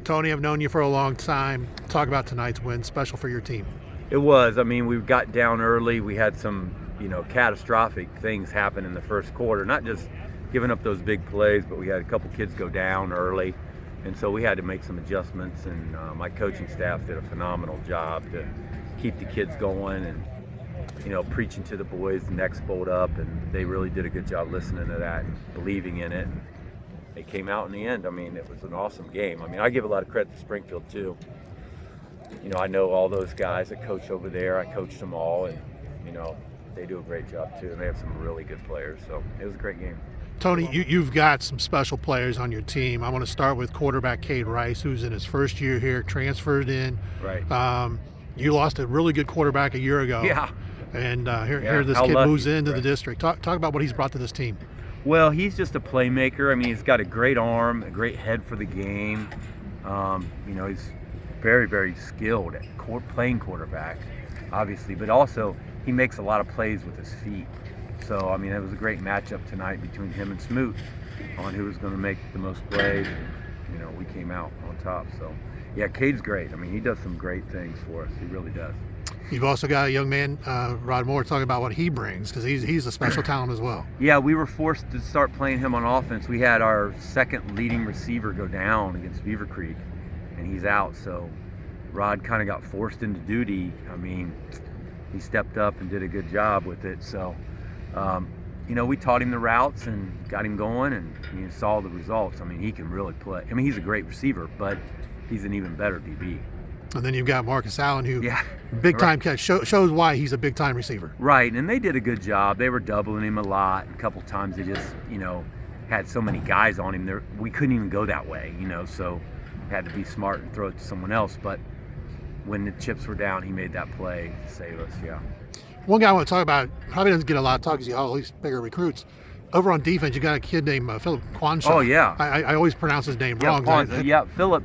Tony, I've known you for a long time. Talk about tonight's win, special for your team. It was. I mean, we got down early. We had some, catastrophic things happen in the first quarter. Not just giving up those big plays, but we had a couple kids go down early. And so we had to make some adjustments. And my coaching staff did a phenomenal job to keep the kids going and, preaching to the boys, next bolt up. And they really did a good job listening to that and believing in it. It came out in the end. I mean, it was an awesome game. I mean, I give a lot of credit to Springfield too. I know all those guys that coach over there. I coached them all, and they do a great job too. And they have some really good players. So it was a great game. Tony, you've got some special players on your team. I want to start with quarterback Cade Rice, who's in his first year here, transferred in. Right. You lost a really good quarterback a year ago. Yeah. And here this kid moves into the district. Talk about what he's brought to this team. Well, he's just a playmaker. I mean, he's got a great arm, a great head for the game. He's very, very skilled at playing quarterback, obviously, but also he makes a lot of plays with his feet. So, I mean, it was a great matchup tonight between him and Smoot on who was going to make the most plays. And, we came out on top. So, yeah, Cade's great. I mean, he does some great things for us. He really does. You've also got a young man, Rod Moore, talking about what he brings, because he's a special talent as well. Yeah, we were forced to start playing him on offense. We had our second leading receiver go down against Beaver Creek, and he's out. So Rod kind of got forced into duty. I mean, he stepped up and did a good job with it. So, we taught him the routes and got him going, and you saw the results. I mean, he can really play. I mean, he's a great receiver, but he's an even better DB. And then you've got Markus Allen, who big-time catch, shows why he's a big-time receiver. Right, and they did a good job. They were doubling him a lot. A couple times they just, had so many guys on him. There, we couldn't even go that way, so had to be smart and throw it to someone else. But when the chips were down, he made that play to save us, One guy I want to talk about, probably doesn't get a lot of talk because you have all these bigger recruits. Over on defense, you got a kid named Phillip Phillips. Oh, yeah. I always pronounce his name wrong. Phillip.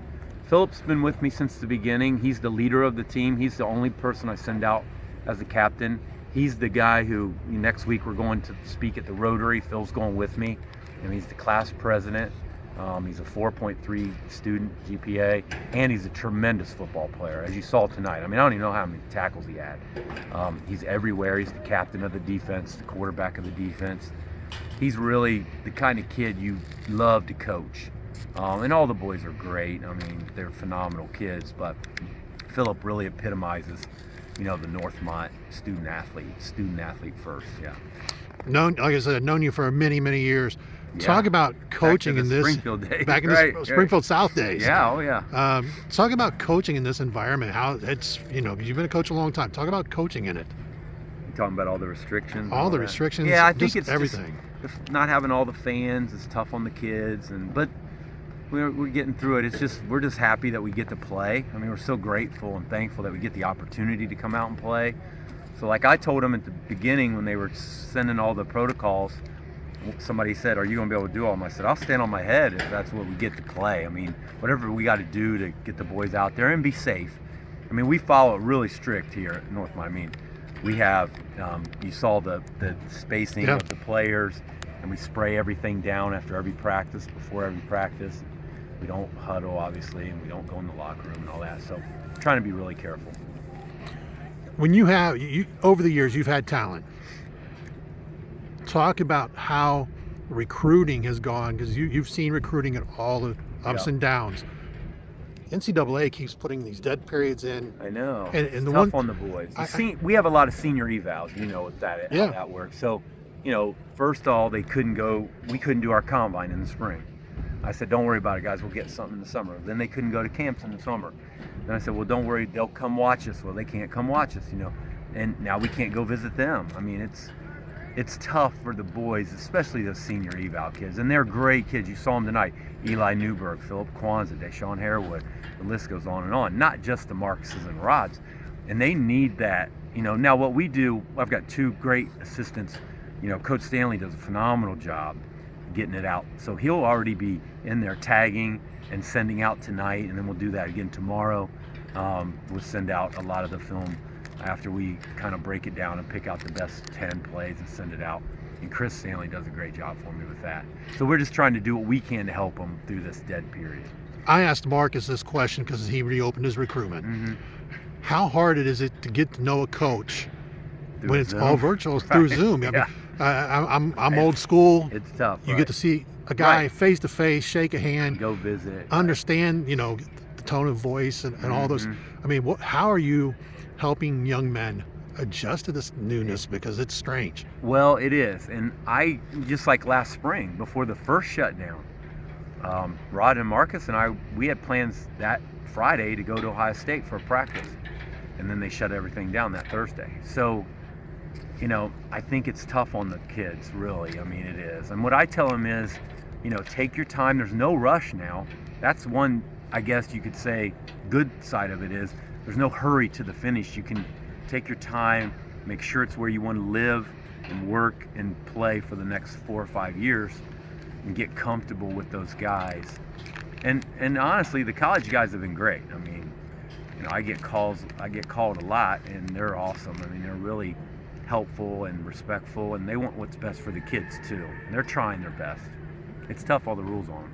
Phillip's been with me since the beginning. He's the leader of the team. He's the only person I send out as the captain. He's the guy who, next week we're going to speak at the Rotary. Phil's going with me, and he's the class president. He's a 4.3 student GPA, and he's a tremendous football player, as you saw tonight. I mean, I don't even know how many tackles he had. He's everywhere. He's the captain of the defense, the quarterback of the defense. He's really the kind of kid you love to coach. And all the boys are great. I mean, they're phenomenal kids, but Phillip really epitomizes, the Northmont student athlete first, Like I said, I've known you for many, many years. Yeah. Talk about coaching in this. Springfield days. Back in the Springfield South days. Yeah, oh yeah. Talk about coaching in this environment. How it's, you've been a coach a long time. Talk about coaching in it. You talking about all the restrictions? All the restrictions. Yeah, I think it's everything. Just not having all the fans is tough on the kids, but we're getting through it. We're just happy that we get to play. I mean, we're so grateful and thankful that we get the opportunity to come out and play. So like I told them at the beginning when they were sending all the protocols, somebody said, "Are you going to be able to do all of them?" I said, "I'll stand on my head if that's what we get to play." I mean, whatever we got to do to get the boys out there and be safe. I mean, we follow it really strict here at Northmont. I mean, we have, you saw the spacing of the players, and we spray everything down after every practice, before every practice. We don't huddle, obviously, and we don't go in the locker room and all that. So we're trying to be really careful. When over the years, you've had talent. Talk about how recruiting has gone, because you've seen recruiting at all the ups and downs. NCAA keeps putting these dead periods in. I know. And it's the tough on the boys. We have a lot of senior evals, with that, how that works. So, first of all, we couldn't do our combine in the spring. I said, "Don't worry about it, guys. We'll get something in the summer." Then they couldn't go to camps in the summer. Then I said, "Well, don't worry. They'll come watch us." Well, they can't come watch us, And now we can't go visit them. I mean, it's tough for the boys, especially those senior eval kids. And they're great kids. You saw them tonight. Eli Newberg, Philip Kwanzaa, Deshaun Harewood. The list goes on and on. Not just the Marcuses and Rods. And they need that. Now what we do, I've got two great assistants. Coach Stanley does a phenomenal job getting it out. So he'll already be in there tagging and sending out tonight, and then we'll do that again tomorrow. We'll send out a lot of the film after we kind of break it down and pick out the best 10 plays and send it out. And Chris Stanley does a great job for me with that. So we're just trying to do what we can to help them through this dead period. I asked Markus this question because he reopened his recruitment. Mm-hmm. How hard is it to get to know a coach Through when it's Zoom. all virtual through Zoom? I mean, Yeah. I'm old school. It's tough. You right? get to see a guy Right. face to face, shake a hand, go visit. understand, the tone of voice and all those. I mean, how are you helping young men adjust to this newness, because it's strange? Well, it is. And I, just like last spring, before the first shutdown, Rod and Markus and I, we had plans that Friday to go to Ohio State for a practice. And then they shut everything down that Thursday. So, I think it's tough on the kids, really. I mean, it is. And what I tell them is, take your time. There's no rush now. That's one, I guess you could say, good side of it is there's no hurry to the finish. You can take your time, make sure it's where you want to live and work and play for the next 4 or 5 years, and get comfortable with those guys. And honestly, the college guys have been great. I mean, I get called a lot, and they're awesome. I mean, they're really helpful and respectful, and they want what's best for the kids too. And they're trying their best. It's tough, all the rules on them.